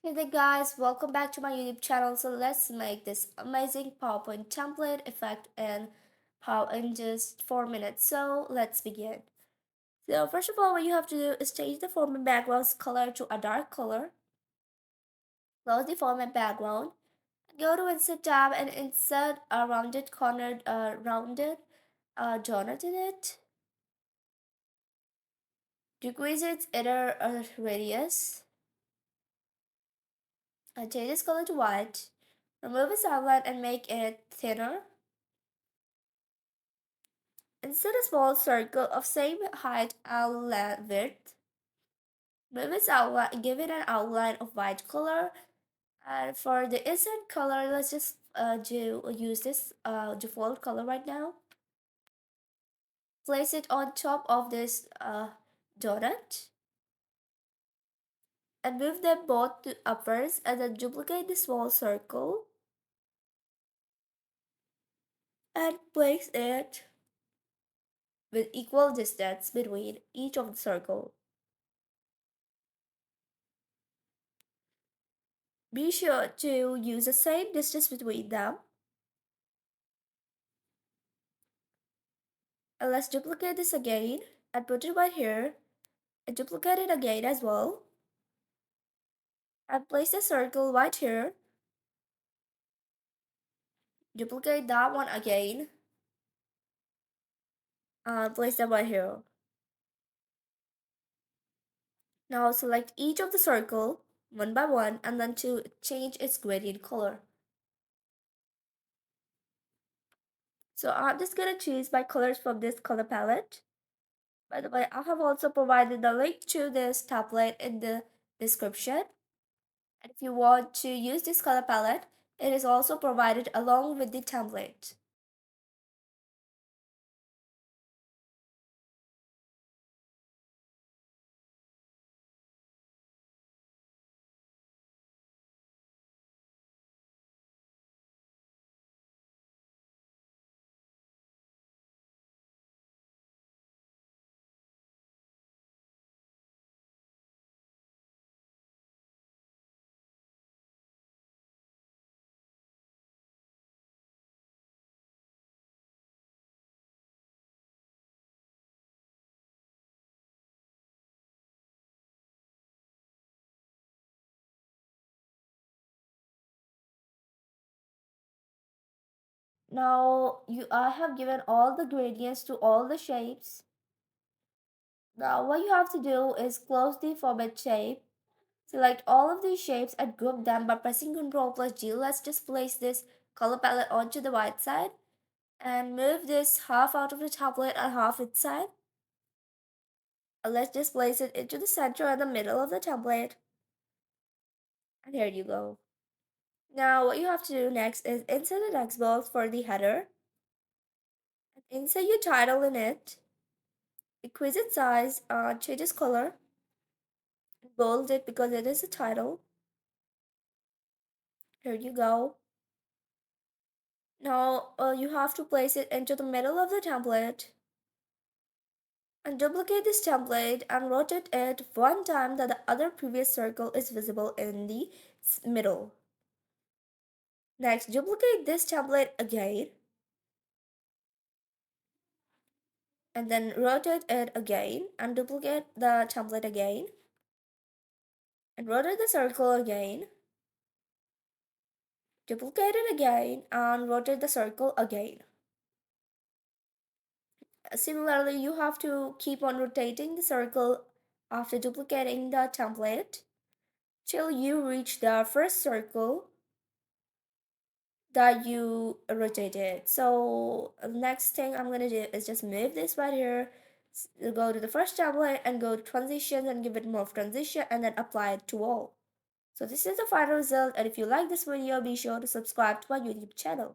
Hey there guys, welcome back to my YouTube channel. So let's make this amazing PowerPoint template effect in just 4 minutes. So let's begin. So first of all, what you have to do is change the format background's color to a dark color. Close the format background. Go to Insert tab and insert a rounded donut in it. Decrease its inner radius. And change its color to white. Remove its outline and make it thinner. Insert a small circle of same height and width. Move its outline, give it an outline of white color. And for the insert color, let's just use this default color right now. Place it on top of this donut. And move them both to upwards and then duplicate the small circle. And place it with equal distance between each of the circle. Be sure to use the same distance between them. And let's duplicate this again and put it right here and duplicate it again as well. And place the circle right here. Duplicate that one again and place them right here. Now select each of the circle one by one and then to change its gradient color. So I'm just gonna choose my colors from this color palette. By the way, I have also provided the link to this template in the description. And if you want to use this color palette, it is also provided along with the template. Now I have given all the gradients to all the shapes. Now what you have to do is close the format shape. Select all of these shapes and group them by pressing Ctrl plus G. Let's just place this color palette onto the right side and move this half out of the template and half inside. And let's just place it into the center and the middle of the template. And here you go. Now what you have to do next is insert a text box for the header. And insert your title in it. Decrease its size, change its color, bold it because it is a title. Here you go. Now you have to place it into the middle of the template and duplicate this template and rotate it one time that the other previous circle is visible in the middle. Next, duplicate this template again and then rotate it again and duplicate the template again and rotate the circle again. Duplicate it again and rotate the circle again. Similarly, you have to keep on rotating the circle after duplicating the template till you reach the first circle that you rotated. So next thing I'm gonna do is just move this right here, go to the first template and go to transition and give it morph transition and then apply it to all. So this is the final result, and if you like this video, be sure to subscribe to my YouTube channel.